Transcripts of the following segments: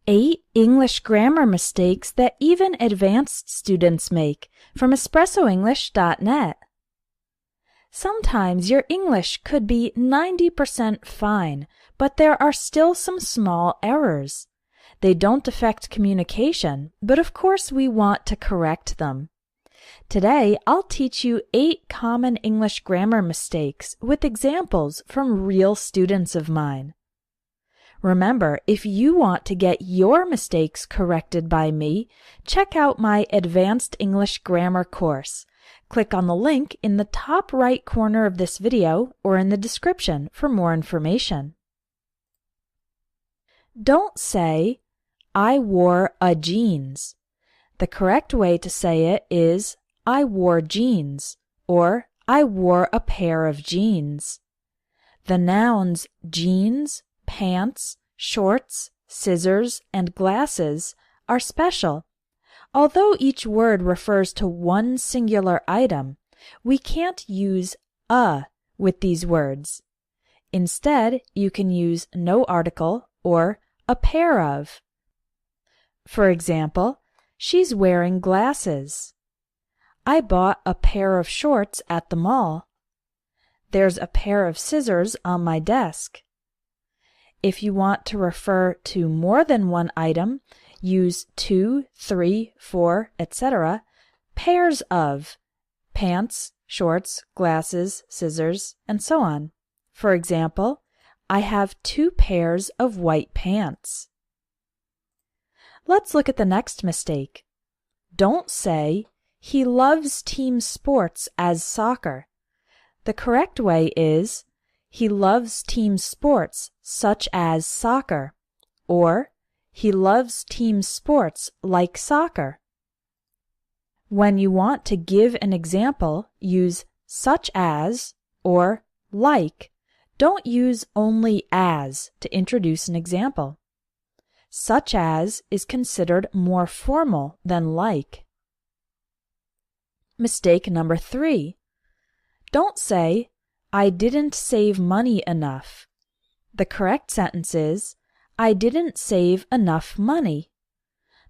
8 English grammar mistakes that even advanced students make from EspressoEnglish.net. Sometimes your English could be 90% fine, but there are still some small errors. They don't affect communication, but of course we want to correct them. Today, I'll teach you 8 common English grammar mistakes with examples from real students of mine. Remember, if you want to get your mistakes corrected by me, check out my Advanced English Grammar course. Click on the link in the top right corner of this video or in the description for more information. Don't say, I wore a jeans. The correct way to say it is, I wore jeans, or I wore a pair of jeans. The nouns jeans, pants, shorts, scissors, and glasses are special. Although each word refers to one singular item, we can't use a with these words. Instead, you can use no article or a pair of. For example, she's wearing glasses. I bought a pair of shorts at the mall. There's a pair of scissors on my desk. If you want to refer to more than one item, use 2, 3, 4, etc. Pairs of pants, shorts, glasses, scissors, and so on. For example, I have 2 pairs of white pants. Let's look at the next mistake. Don't say, he loves team sports as soccer. The correct way is, he loves team sports such as soccer, or he loves team sports like soccer. When you want to give an example, use such as or like. Don't use only as to introduce an example. Such as is considered more formal than like. Mistake number 3. Don't say, I didn't save money enough. The correct sentence is, I didn't save enough money.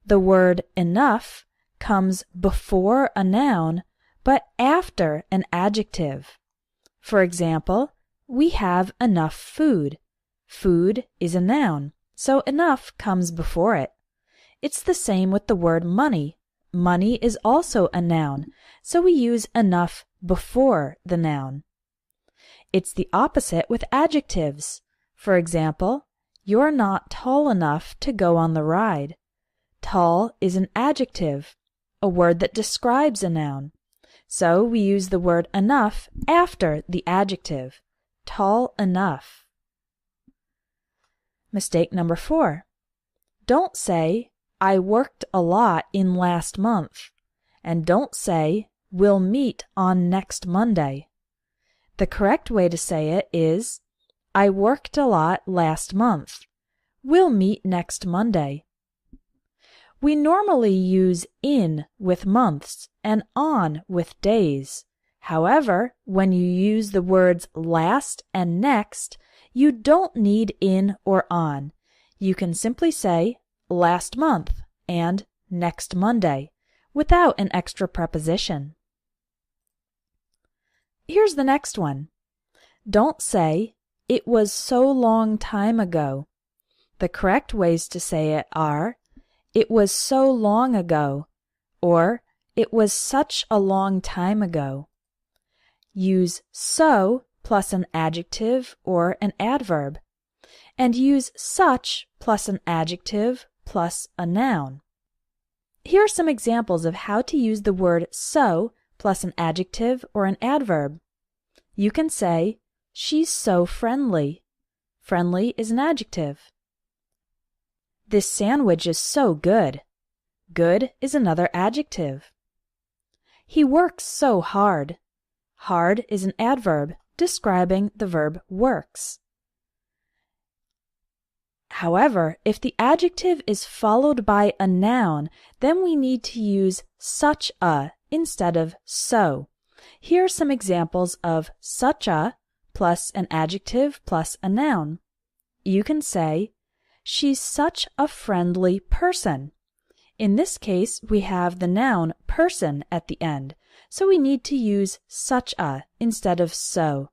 The word enough comes before a noun, but after an adjective. For example, we have enough food. Food is a noun, so enough comes before it. It's the same with the word money. Money is also a noun, so we use enough before the noun. It's the opposite with adjectives. For example, you're not tall enough to go on the ride. Tall is an adjective, a word that describes a noun. So we use the word enough after the adjective. Tall enough. Mistake number 4. Don't say, I worked a lot in last month. And don't say, we'll meet on next Monday. The correct way to say it is, I worked a lot last month. We'll meet next Monday. We normally use in with months and on with days. However, when you use the words last and next, you don't need in or on. You can simply say last month and next Monday without an extra preposition. Here's the next one. Don't say, it was so long time ago. The correct ways to say it are, it was so long ago, or it was such a long time ago. Use so plus an adjective or an adverb, and use such plus an adjective plus a noun. Here are some examples of how to use the word so plus an adjective or an adverb. You can say, she's so friendly. Friendly is an adjective. This sandwich is so good. Good is another adjective. He works so hard. Hard is an adverb describing the verb works. However, if the adjective is followed by a noun, then we need to use such a instead of so. Here are some examples of such a plus an adjective plus a noun. You can say, she's such a friendly person. In this case, we have the noun person at the end, so we need to use such a instead of so.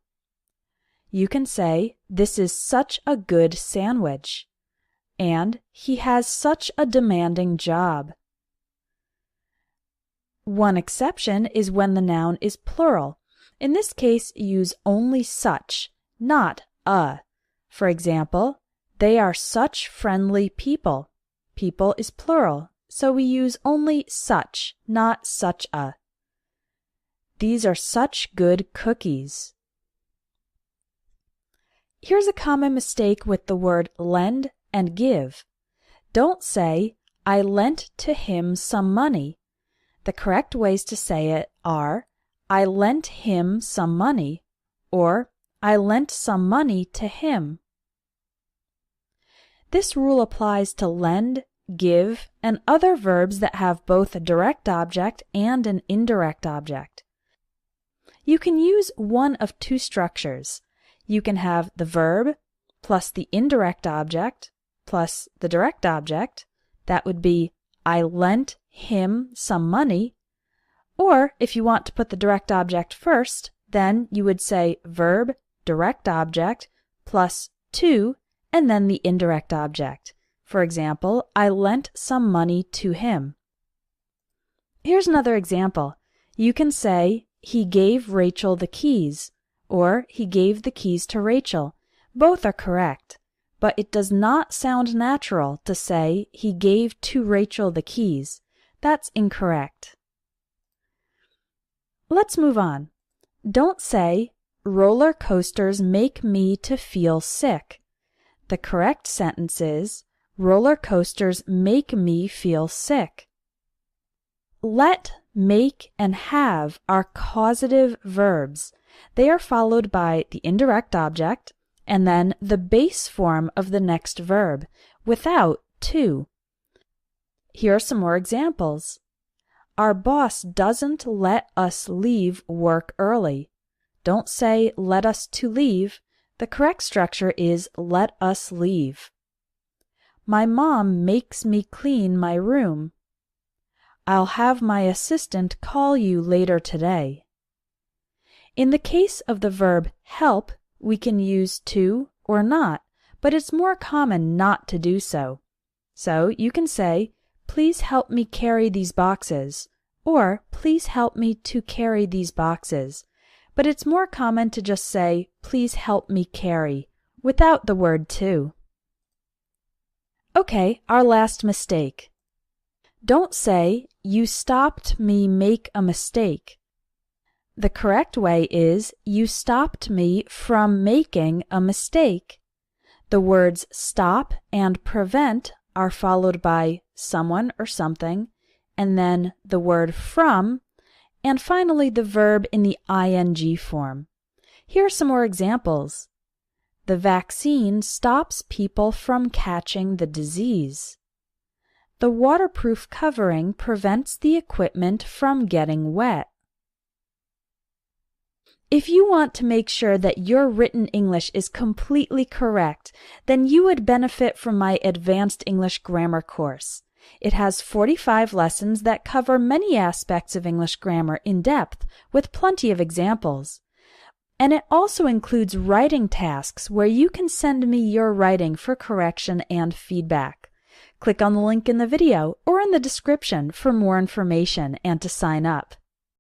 You can say, this is such a good sandwich, and he has such a demanding job. One exception is when the noun is plural. In this case, use only such, not a. For example, they are such friendly people. People is plural, so we use only such, not such a. These are such good cookies. Here's a common mistake with the word lend and give. Don't say, I lent to him some money. The correct ways to say it are, I lent him some money, or I lent some money to him. This rule applies to lend, give, and other verbs that have both a direct object and an indirect object. You can use one of two structures. You can have the verb plus the indirect object plus the direct object. That would be, I lent him some money. Or if you want to put the direct object first, then you would say verb, direct object, plus to, and then the indirect object. For example, I lent some money to him. Here's another example. You can say, he gave Rachel the keys, or he gave the keys to Rachel. Both are correct, but it does not sound natural to say he gave to Rachel the keys. That's incorrect. Let's move on. Don't say, roller coasters make me to feel sick. The correct sentence is, roller coasters make me feel sick. Let, make, and have are causative verbs. They are followed by the indirect object and then the base form of the next verb, without to. Here are some more examples. Our boss doesn't let us leave work early. Don't say let us to leave. The correct structure is let us leave. My mom makes me clean my room. I'll have my assistant call you later today. In the case of the verb help, we can use to or not, but it's more common not to do so. So you can say, please help me carry these boxes, or please help me to carry these boxes. But it's more common to just say, please help me carry, without the word to. Okay, our last mistake. Don't say, you stopped me make a mistake. The correct way is, you stopped me from making a mistake. The words stop and prevent are followed by someone or something, and then the word from, and finally the verb in the ing form. Here are some more examples. The vaccine stops people from catching the disease. The waterproof covering prevents the equipment from getting wet. If you want to make sure that your written English is completely correct, then you would benefit from my Advanced English Grammar course. It has 45 lessons that cover many aspects of English grammar in depth, with plenty of examples. And it also includes writing tasks where you can send me your writing for correction and feedback. Click on the link in the video or in the description for more information and to sign up.